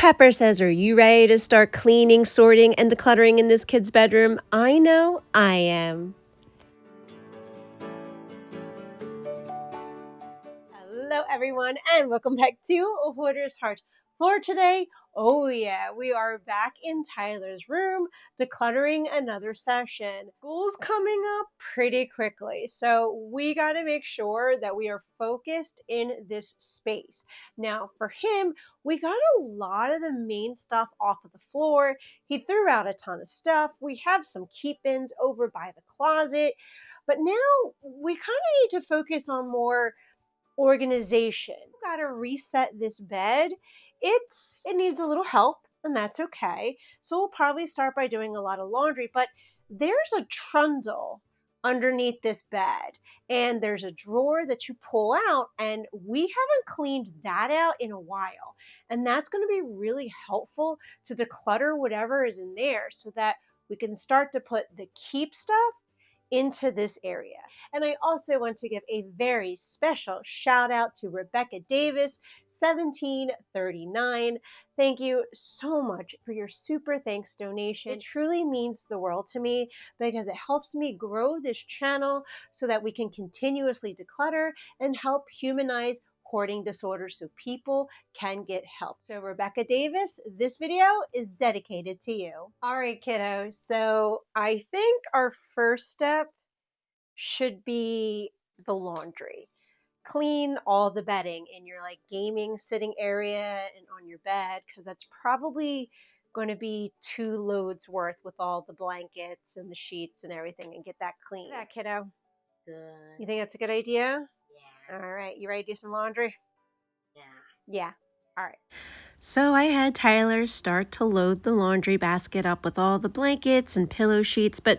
Pepper says, are you ready to start cleaning, sorting, and decluttering in this kid's bedroom? I know I am. Hello, everyone, and welcome back to A Hoarder's Heart. For today, oh yeah, we are back in Tyler's room, decluttering another session. School's coming up pretty quickly, so we got to make sure that we are focused in this space. Now, for him, we got a lot of the main stuff off of the floor. He threw out a ton of stuff. We have some keep bins over by the closet, but now we kind of need to focus on more organization. Got to reset this bed. It needs a little help, and that's okay. So we'll probably start by doing a lot of laundry, but there's a trundle underneath this bed, and there's a drawer that you pull out, and we haven't cleaned that out in a while. And that's going to be really helpful to declutter whatever is in there so that we can start to put the keep stuff into this area. And I also want to give a very special shout out to Rebecca Davis, 1739. Thank you so much for your super thanks donation. It truly means the world to me because it helps me grow this channel so that we can continuously declutter and help humanize hoarding disorders so people can get help. So Rebecca Davis, this video is dedicated to you. All right, kiddos. So I think our first step should be the laundry. Clean all the bedding in your gaming sitting area and on your bed, because that's probably going to be 2 loads worth with all the blankets and the sheets and everything, and get that clean. That kiddo. Good. You think that's a good idea? Yeah. All right. You ready to do some laundry? Yeah. Yeah. All right. So I had Tyler start to load the laundry basket up with all the blankets and pillow sheets, but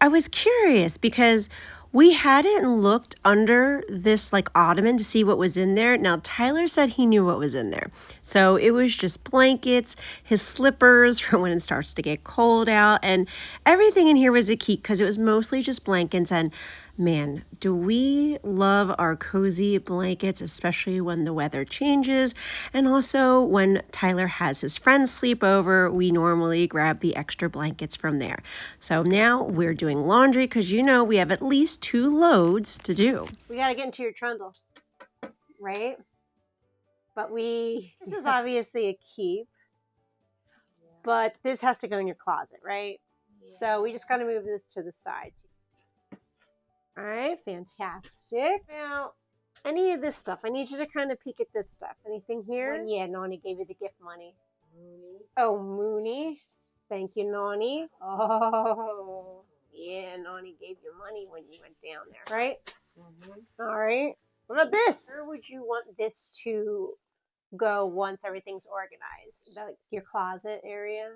I was curious because we hadn't looked under this ottoman to see what was in there. Now, Tyler said he knew what was in there. So it was just blankets, his slippers for when it starts to get cold out, and everything in here was a keep because it was mostly just blankets. And man, do we love our cozy blankets, especially when the weather changes. And also when Tyler has his friends sleep over, we normally grab the extra blankets from there. So now we're doing laundry because we have at least 2 loads to do. We got to get into your trundle, right? But this is obviously a keep, but this has to go in your closet, right? Yeah. So we just got to move this to the side. All right, fantastic. Now, any of this stuff, I need you to kind of peek at this stuff. Anything here? Well, yeah, Nani gave you the gift money. Mooney. Oh, Mooney. Thank you, Nani. Oh, yeah, Nani gave you money when you went down there, right? Mm-hmm. All right. What about this? Where would you want this to go once everything's organized? Is that your closet area?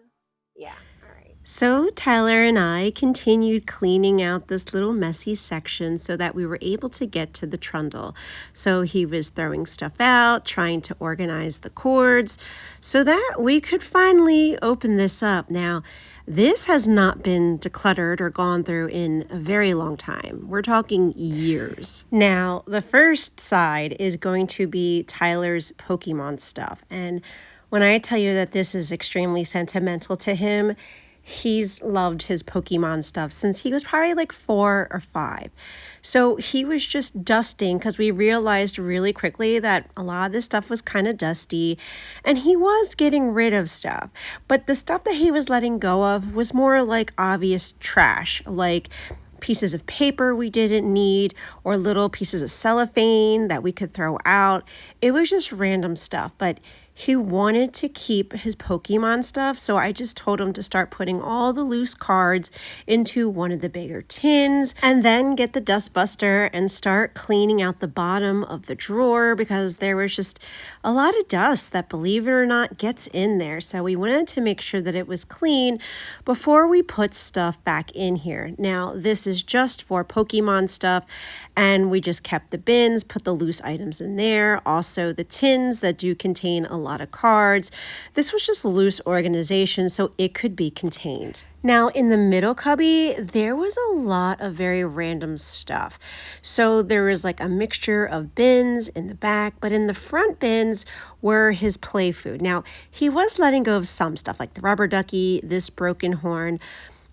Yeah, all right. So Tyler and I continued cleaning out this little messy section so that we were able to get to the trundle. So he was throwing stuff out, trying to organize the cords so that we could finally open this up. Now, this has not been decluttered or gone through in a very long time. We're talking years. Now, the first side is going to be Tyler's Pokemon stuff. And when I tell you that this is extremely sentimental to him, he's loved his Pokemon stuff since he was probably 4 or 5. So he was just dusting because we realized really quickly that a lot of this stuff was kind of dusty and he was getting rid of stuff. But the stuff that he was letting go of was more obvious trash, like pieces of paper we didn't need or little pieces of cellophane that we could throw out. It was just random stuff, but he wanted to keep his Pokemon stuff, so I just told him to start putting all the loose cards into one of the bigger tins and then get the dust buster and start cleaning out the bottom of the drawer because there was just a lot of dust that, believe it or not, gets in there. So we wanted to make sure that it was clean before we put stuff back in here. Now, this is just for Pokemon stuff, And we just kept the bins, put the loose items in there. Also the tins that do contain a lot of cards. This was just loose organization so it could be contained. Now in the middle cubby, there was a lot of very random stuff. So there was like a mixture of bins in the back, but in the front bins were his play food. Now he was letting go of some stuff like the rubber ducky, this broken horn,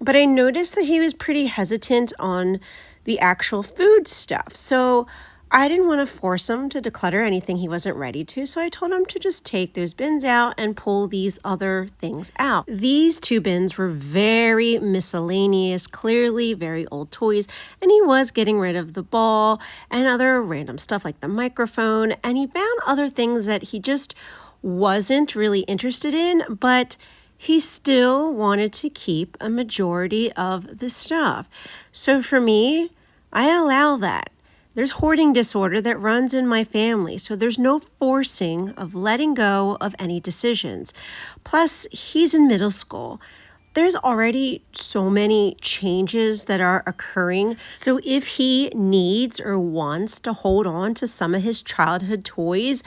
but I noticed that he was pretty hesitant on the actual food stuff. So I didn't want to force him to declutter anything he wasn't ready to, so I told him to just take those bins out and pull these other things out. These two bins were very miscellaneous, clearly very old toys, and he was getting rid of the ball and other random stuff like the microphone, and he found other things that he just wasn't really interested in, but he still wanted to keep a majority of the stuff. So for me, I allow that. There's hoarding disorder that runs in my family, so there's no forcing of letting go of any decisions. Plus, he's in middle school. There's already so many changes that are occurring. So if he needs or wants to hold on to some of his childhood toys,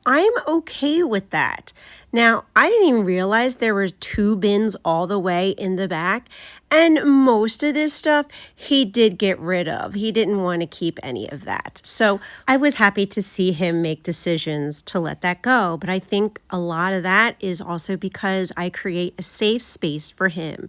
I'm okay with that. Now, I didn't even realize there were two bins all the way in the back, and most of this stuff he did get rid of. He didn't want to keep any of that. So I was happy to see him make decisions to let that go, but I think a lot of that is also because I create a safe space for him,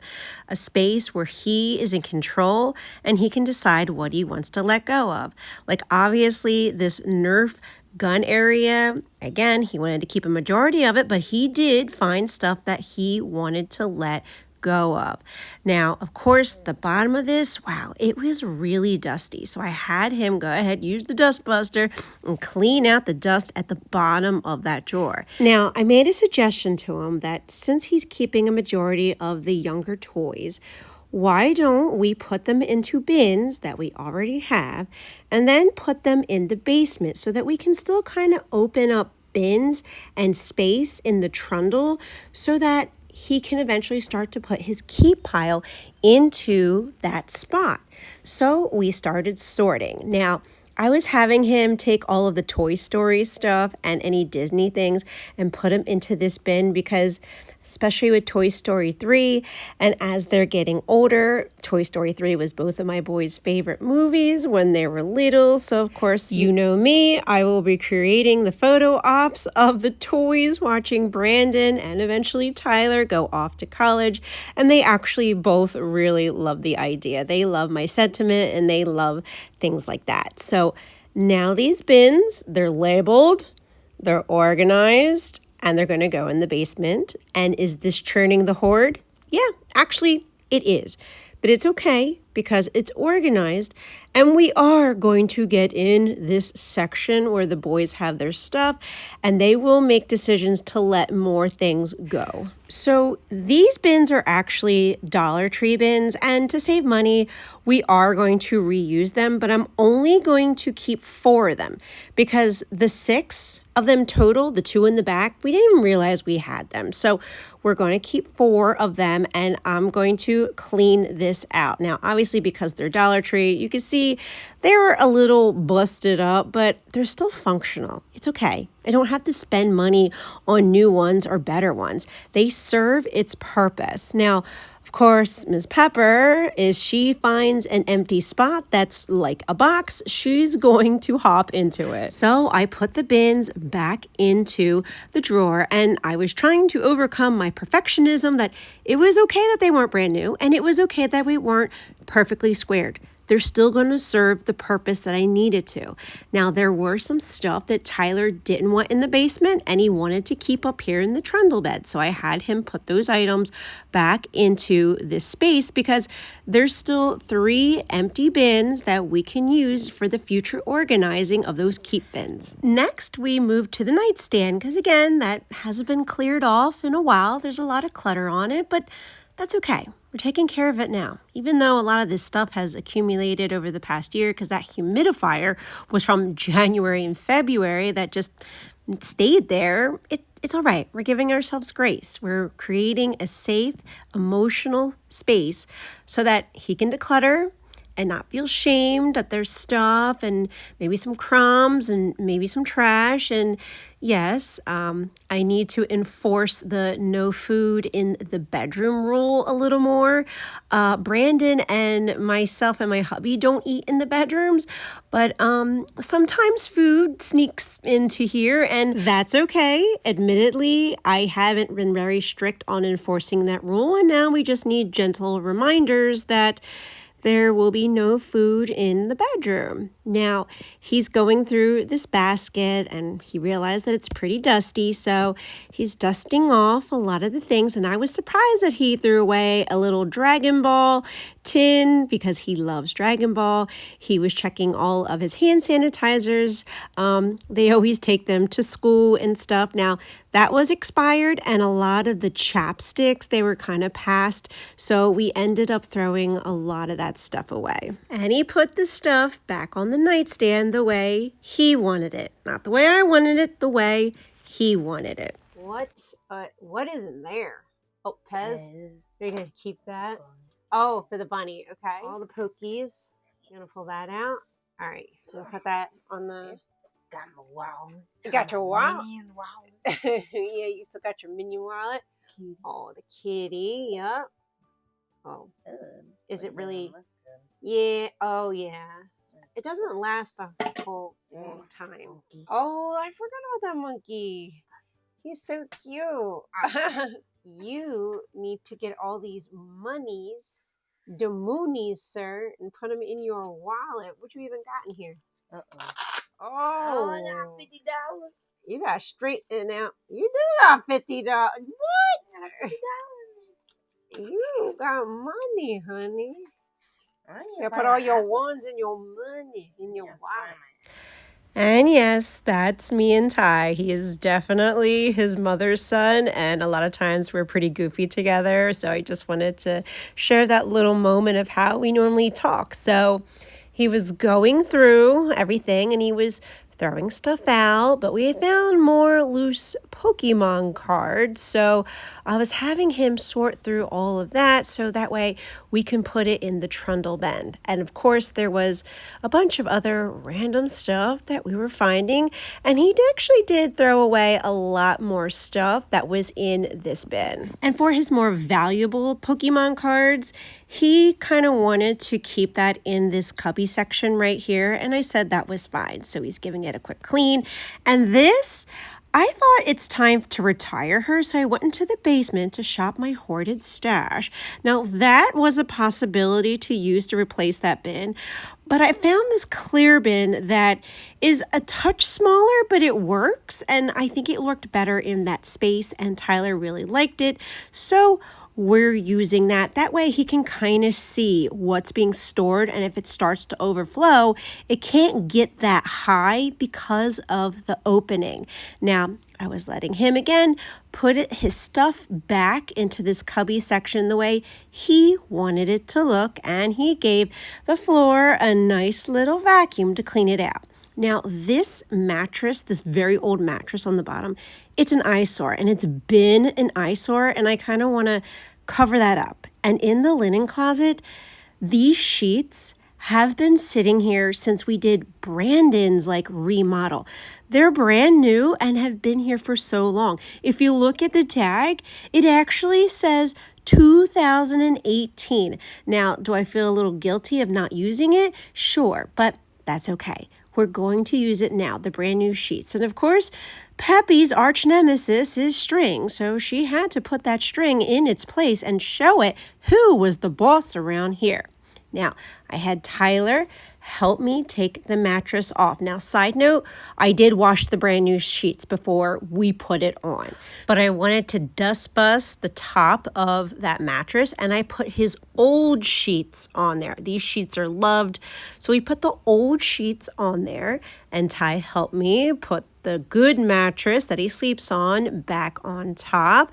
a space where he is in control and he can decide what he wants to let go of. Like obviously this Nerf gun area, again, he wanted to keep a majority of it, but he did find stuff that he wanted to let go of. Now, of course, the bottom of this, wow, it was really dusty. So I had him go ahead, use the dust buster and clean out the dust at the bottom of that drawer. Now, I made a suggestion to him that since he's keeping a majority of the younger toys, why don't we put them into bins that we already have and then put them in the basement so that we can still kind of open up bins and space in the trundle so that he can eventually start to put his keep pile into that spot. So we started sorting. Now, I was having him take all of the Toy Story stuff and any Disney things and put them into this bin because especially with Toy Story 3, and as they're getting older, Toy Story 3 was both of my boys' favorite movies when they were little, so of course, you know me, I will be creating the photo ops of the toys, watching Brandon and eventually Tyler go off to college, and they actually both really love the idea. They love my sentiment, and they love things like that. So now these bins, they're labeled, they're organized, and they're going to go in the basement. And is this churning the hoard? Yeah, actually it is. But it's okay because it's organized, and we are going to get in this section where the boys have their stuff and they will make decisions to let more things go. So these bins are actually Dollar Tree bins, and to save money, we are going to reuse them, but I'm only going to keep 4 of them because the 6 of them total, the 2 in the back, we didn't even realize we had them. So we're going to keep 4 of them, and I'm going to clean this out. Now, obviously, because they're Dollar Tree, you can see they're a little busted up, but they're still functional. It's okay. I don't have to spend money on new ones or better ones. They serve its purpose. Now, of course, Ms. Pepper, if she finds an empty spot that's like a box, she's going to hop into it. So I put the bins back into the drawer, and I was trying to overcome my perfectionism that it was okay that they weren't brand new, and it was okay that we weren't perfectly squared. They're still going to serve the purpose that I needed to. Now, there were some stuff that Tyler didn't want in the basement, and he wanted to keep up here in the trundle bed. So I had him put those items back into this space because there's still 3 empty bins that we can use for the future organizing of those keep bins. Next, we move to the nightstand because, again, that hasn't been cleared off in a while. There's a lot of clutter on it, but that's okay. We're taking care of it now, even though a lot of this stuff has accumulated over the past year because that humidifier was from January and February that just stayed there. It's all right. We're giving ourselves grace. We're creating a safe, emotional space so that he can declutter and not feel shamed that there's stuff and maybe some crumbs and maybe some trash. And yes, I need to enforce the no food in the bedroom rule a little more. Brandon and myself and my hubby don't eat in the bedrooms, but sometimes food sneaks into here, and that's okay. Admittedly, I haven't been very strict on enforcing that rule, and now we just need gentle reminders that there will be no food in the bedroom. Now, he's going through this basket and he realized that it's pretty dusty, so he's dusting off a lot of the things. And I was surprised that he threw away a little Dragon Ball tin because he loves Dragon Ball. He was checking all of his hand sanitizers. They always take them to school and stuff. Now, that was expired, and a lot of the chapsticks, they were kind of past, so we ended up throwing a lot of that stuff away. And he put the stuff back on the nightstand the way he wanted it. Not the way I wanted it, the way he wanted it. What is in there? Oh, Pez. You're gonna keep that? Oh, for the bunny. Okay. All the pokies. You're gonna pull that out. All right. We'll put that on the. Got my wallet. You got your wallet? wallet. Yeah, you still got your minion wallet. Kitty. Oh, the kitty. Yep. Oh, is it really? Look good. Yeah. Oh, yeah. It doesn't last a whole long time. Monkey. Oh, I forgot about that monkey. He's so cute. You need to get all these monies, the moonies, sir, and put them in your wallet. What you even got in here? Uh-oh. Oh, I got $50. you got straighten out. You do got $50. What? You got money, honey. You put all your ones and your money in your wallet. And yes, that's me and Ty. He is definitely his mother's son, and a lot of times we're pretty goofy together. So I just wanted to share that little moment of how we normally talk. So he was going through everything and he was throwing stuff out, but we found more loose Pokemon cards. So I was having him sort through all of that so that way we can put it in the trundle bin. And of course, there was a bunch of other random stuff that we were finding, and he actually did throw away a lot more stuff that was in this bin. And for his more valuable Pokemon cards, he kind of wanted to keep that in this cubby section right here, and I said that was fine. So he's giving it a quick clean. And this, I thought it's time to retire her, so I went into the basement to shop my hoarded stash. Now, that was a possibility to use to replace that bin, but I found this clear bin that is a touch smaller, but it works, and I think it looked better in that space, and Tyler really liked it. So we're using that. That way he can kind of see what's being stored, and if it starts to overflow, it can't get that high because of the opening. Now, I was letting him again put his stuff back into this cubby section the way he wanted it to look, and he gave the floor a nice little vacuum to clean it out. Now, this mattress, this very old mattress on the bottom, it's an eyesore, and it's been an eyesore, and I kind of want to cover that up. And in the linen closet, these sheets have been sitting here since we did Brandon's remodel. They're brand new and have been here for so long. If you look at the tag, it actually says 2018. Now, do I feel a little guilty of not using it? Sure, but that's okay. We're going to use it now, the brand new sheets. And of course, Peppy's arch nemesis is string, so she had to put that string in its place and show it who was the boss around here. Now, I had Tyler help me take the mattress off. Now, side note, I did wash the brand new sheets before we put it on, but I wanted to dust bust the top of that mattress, and I put his old sheets on there. These sheets are loved, so we put the old sheets on there, and Ty helped me put the good mattress that he sleeps on back on top.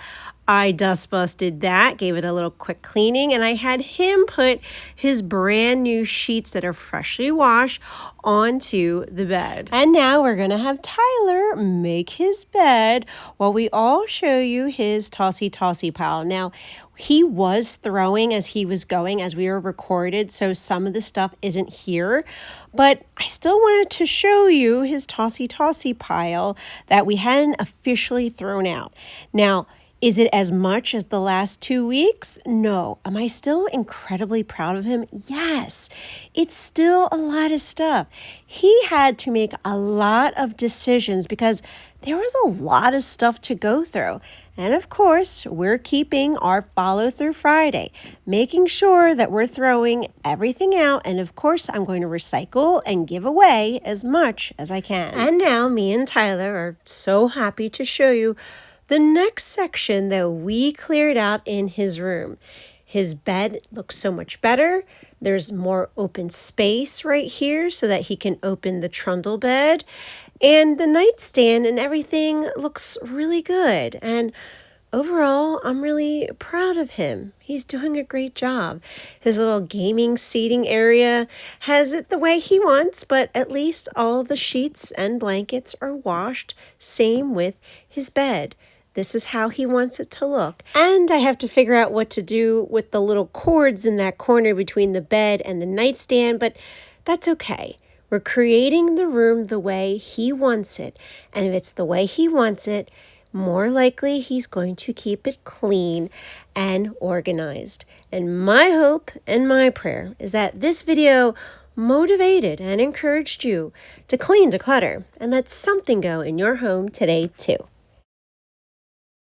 I dust busted that, gave it a little quick cleaning, and I had him put his brand new sheets that are freshly washed onto the bed. And now we're gonna have Tyler make his bed while we all show you his tossy pile. Now, he was throwing as he was going as we were recorded, so some of the stuff isn't here, but I still wanted to show you his tossy pile that we hadn't officially thrown out. Now, is it as much as the last 2 weeks? No. Am I still incredibly proud of him? Yes. It's still a lot of stuff. He had to make a lot of decisions because there was a lot of stuff to go through. And of course, we're keeping our follow through Friday, making sure that we're throwing everything out. And of course, I'm going to recycle and give away as much as I can. And now me and Tyler are so happy to show you the next section that we cleared out in his room. His bed looks so much better. There's more open space right here so that he can open the trundle bed. And the nightstand and everything looks really good. And overall, I'm really proud of him. He's doing a great job. His little gaming seating area has it the way he wants, but at least all the sheets and blankets are washed. Same with his bed. This is how he wants it to look. And I have to figure out what to do with the little cords in that corner between the bed and the nightstand, but that's okay. We're creating the room the way he wants it. And if it's the way he wants it, more likely he's going to keep it clean and organized. And my hope and my prayer is that this video motivated and encouraged you to clean, declutter, and let something go in your home today too.